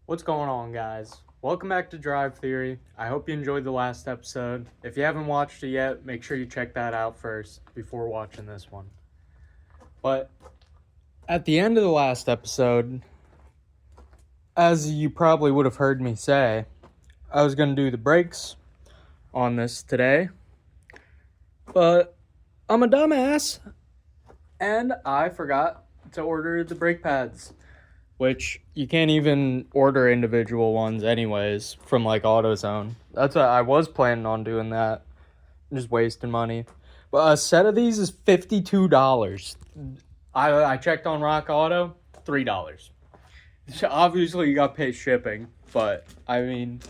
What's going on, guys? Welcome back to Drive Theory. I hope you enjoyed the last episode. If you haven't watched it yet, make sure you check that out first before watching this one. But at the end of the last episode, as you probably would have heard me say, I was going to do the brakes on this today. But I'm a dumbass, and I forgot to order the brake pads. Which you can't even order individual ones anyways from like AutoZone. That's what I was planning on doing that. I'm just wasting money. But a set of these is $52. I checked on Rock Auto, $3. So obviously you got to pay shipping, but I mean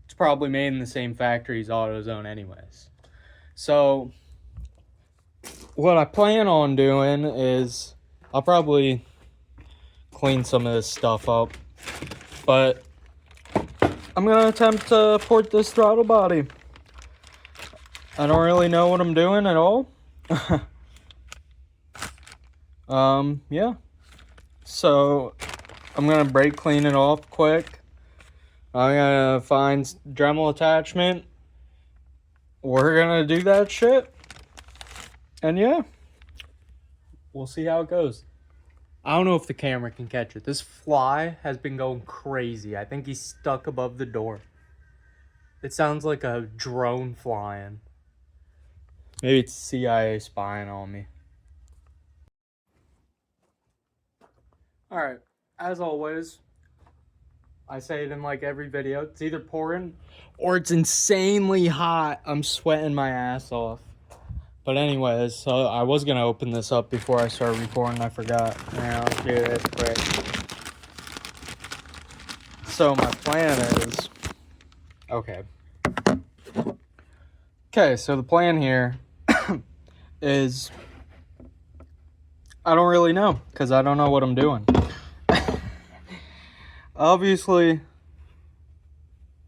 it's probably made in the same factory as AutoZone anyways. So what I plan on doing is I'll probably clean some of this stuff up, but I'm gonna attempt to port this throttle body. I don't really know what I'm doing at all. Yeah, so I'm gonna brake clean it off quick. I'm gonna find Dremel attachment. We're gonna do that shit, and yeah, we'll see how it goes. I don't know if the camera can catch it. This fly has been going crazy. I think he's stuck above the door. It sounds like a drone flying. Maybe it's CIA spying on me. Alright, as always, I say it in like every video. It's either pouring or it's insanely hot. I'm sweating my ass off. But anyways, so I was going to open this up before I started recording. I forgot. Now, let's do this quick. So my plan is... Okay, so the plan here is... I don't really know, because I don't know what I'm doing. Obviously,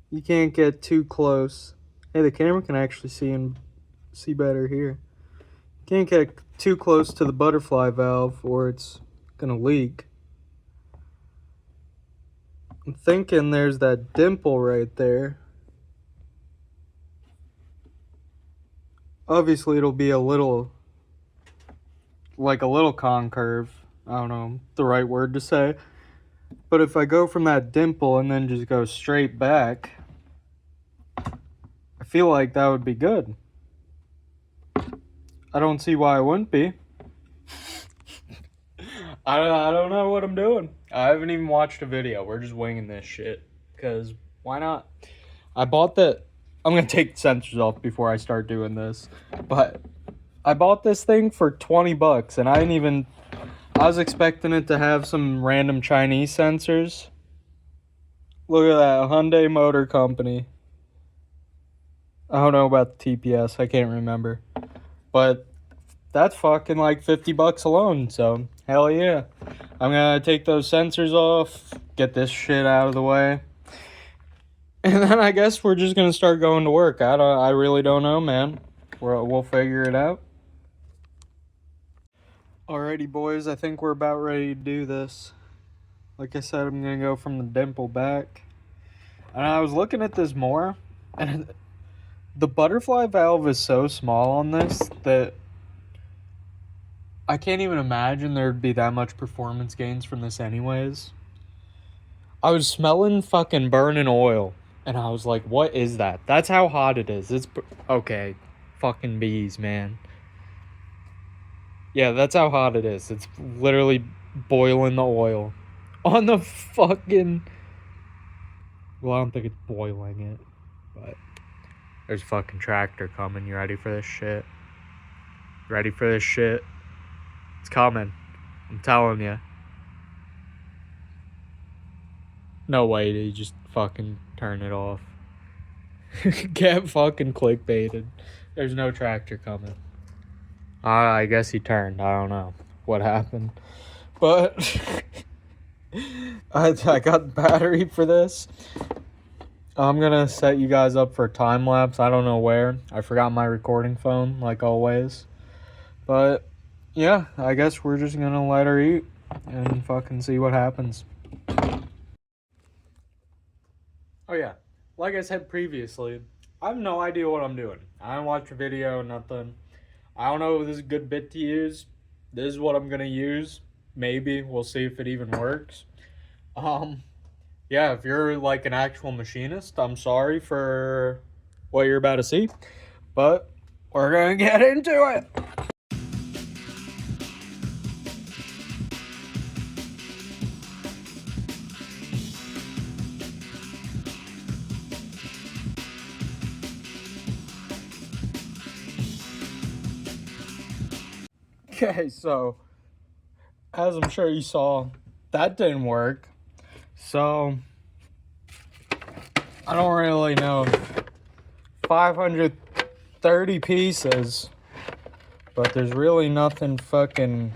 you can't get too close. Hey, the camera can actually see better here. Can't get too close to the butterfly valve or it's gonna leak. I'm thinking there's that dimple right there. Obviously it'll be a little concave. I don't know the right word to say. But if I go from that dimple and then just go straight back, I feel like that would be good. I don't see why it wouldn't be. I don't know what I'm doing. I haven't even watched a video. We're just winging this shit. Because why not? I bought the... I'm going to take the sensors off before I start doing this. But I bought this thing for $20 and I didn't even... I was expecting it to have some random Chinese sensors. Look at that. Hyundai Motor Company. I don't know about the TPS. I can't remember. But that's fucking like $50 alone. So, hell yeah. I'm going to take those sensors off. Get this shit out of the way. And then I guess we're just going to start going to work. I really don't know, man. We'll figure it out. Alrighty, boys. I think we're about ready to do this. Like I said, I'm going to go from the dimple back. And I was looking at this more. And the butterfly valve is so small on this that I can't even imagine there'd be that much performance gains from this anyways. I was smelling fucking burning oil. And I was like, what is that? That's how hot it is. It's... Okay. Fucking bees, man. Yeah, that's how hot it is. It's literally boiling the oil. On the fucking... Well, I don't think it's boiling it. But... There's a fucking tractor coming. You ready for this shit? Ready for this shit? It's coming. I'm telling you. No way did he just fucking turn it off. Get fucking clickbaited. There's no tractor coming. I guess he turned. I don't know what happened. But I got battery for this. I'm going to set you guys up for a time lapse. I don't know where. I forgot my recording phone, like always. But yeah, I guess we're just going to let her eat and fucking see what happens. Oh yeah, like I said previously, I have no idea what I'm doing. I don't watch a video, nothing. I don't know if this is a good bit to use. This is what I'm gonna use. Maybe we'll see if it even works. Um, yeah, if you're like an actual machinist, I'm sorry for what you're about to see, but we're gonna get into it. Okay, so as I'm sure you saw, that didn't work. So I don't really know. 530 pieces, but there's really nothing fucking.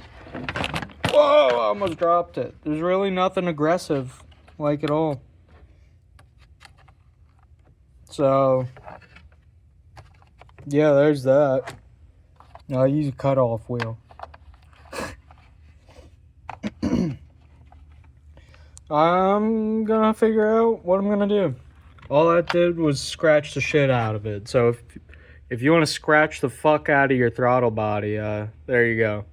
Whoa! I almost dropped it. There's really nothing aggressive, like at all. So yeah, there's that. I use a cutoff wheel. I'm gonna figure out what I'm gonna do. All that did was scratch the shit out of it. So if you want to scratch the fuck out of your throttle body, there you go.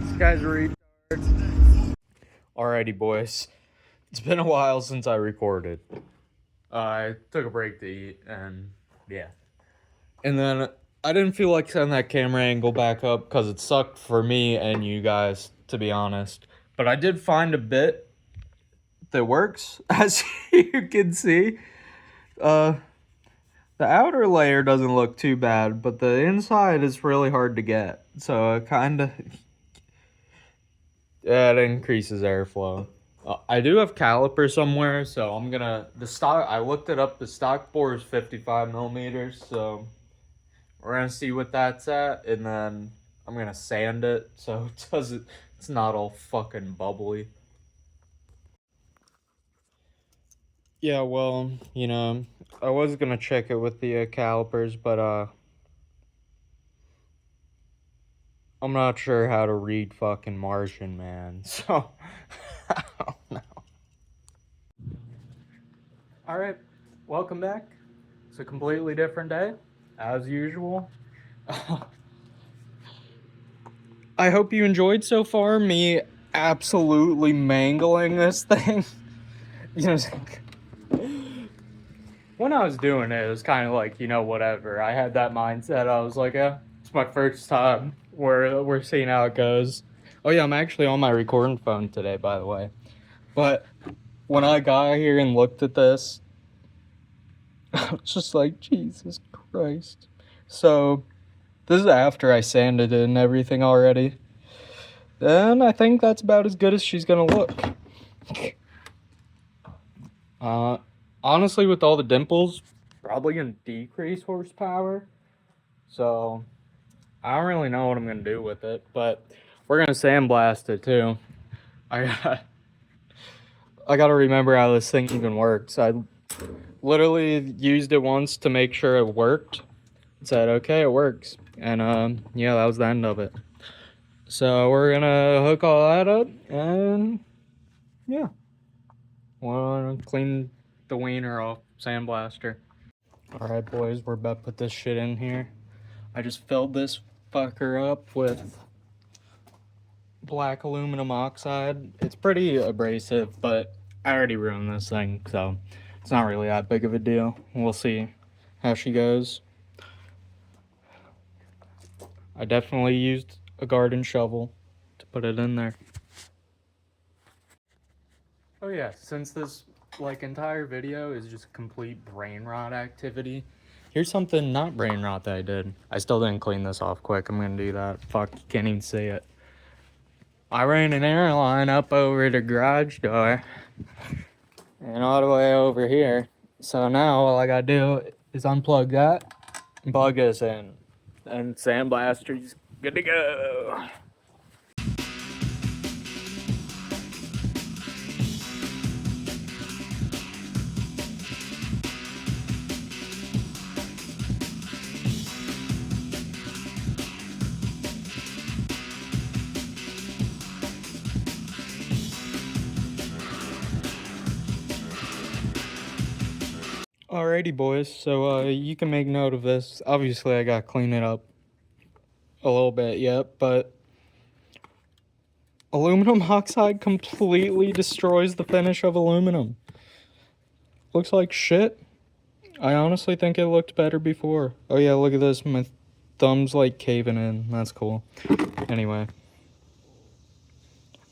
This guy's a retard. Alrighty, boys. It's been a while since I recorded. I took a break to eat, and yeah. And then I didn't feel like setting that camera angle back up because it sucked for me and you guys, to be honest. But I did find a bit that works, as you can see. The outer layer doesn't look too bad, but the inside is really hard to get. So it kind of, yeah, it increases airflow. I do have caliper somewhere, so I'm gonna, I looked it up, the stock bore is 55 millimeters, so we're gonna see what that's at, and then I'm gonna sand it so it's not all fucking bubbly. Yeah, well, you know, I was gonna check it with the calipers, but I'm not sure how to read fucking Martian, man. So I don't know. All right, welcome back. It's a completely different day, as usual. I hope you enjoyed so far me absolutely mangling this thing. You know, when I was doing it, it was kind of like, you know, whatever. I had that mindset. I was like, yeah, it's my first time. We're seeing how it goes. Oh yeah, I'm actually on my recording phone today, by the way. But when I got here and looked at this, I was just like, Jesus Christ. So this is after I sanded it and everything already. Then I think that's about as good as she's gonna look. Honestly, with all the dimples, probably gonna decrease horsepower. So I don't really know what I'm gonna do with it, but we're gonna sandblast it too. I gotta remember how this thing even works. I literally used it once to make sure it worked. Said, okay, it works. And yeah, that was the end of it. So we're gonna hook all that up, and yeah, we'll clean the wiener off, sandblaster. All right, boys, we're about to put this shit in here. I just filled this fucker up with black aluminum oxide. It's pretty abrasive, but I already ruined this thing, so it's not really that big of a deal. We'll see how she goes. I definitely used a garden shovel to put it in there. Oh yeah, since this like entire video is just complete brain rot activity, here's something not brain rot that I did. I still didn't clean this off quick. I'm gonna do that. Fuck, you can't even see it. I ran an airline up over the garage door and all the way over here. So now all I gotta do is unplug that and plug this in. And sandblaster's good to go. Alrighty, boys. So you can make note of this. Obviously, I gotta clean it up a little bit yet, but aluminum oxide completely destroys the finish of aluminum. Looks like shit. I honestly think it looked better before. Oh yeah, look at this. My thumb's like caving in. That's cool. Anyway.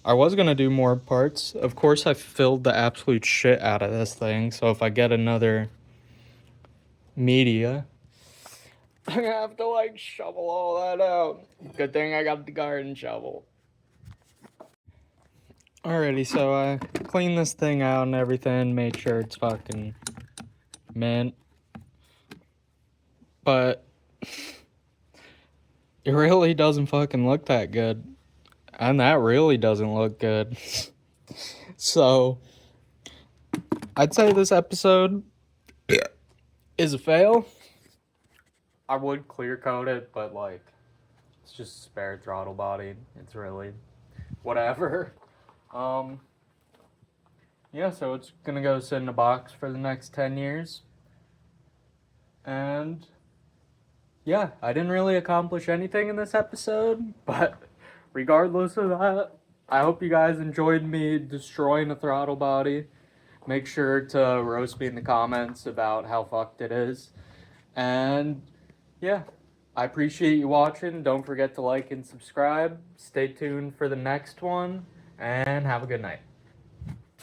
I was gonna do more parts. Of course, I filled the absolute shit out of this thing, so if I get another media, I'm gonna have to like shovel all that out. Good thing I got the garden shovel. Alrighty, so I cleaned this thing out and everything, made sure it's fucking mint. But it really doesn't fucking look that good. And that really doesn't look good. So I'd say this episode is a fail. I would clear coat it, but like it's just spare throttle body. It's really whatever. Yeah, so it's gonna go sit in a box for the next 10 years. And yeah, I didn't really accomplish anything in this episode, but regardless of that, I hope you guys enjoyed me destroying a throttle body. Make sure to roast me in the comments about how fucked it is. And yeah, I appreciate you watching. Don't forget to like and subscribe. Stay tuned for the next one, and have a good night.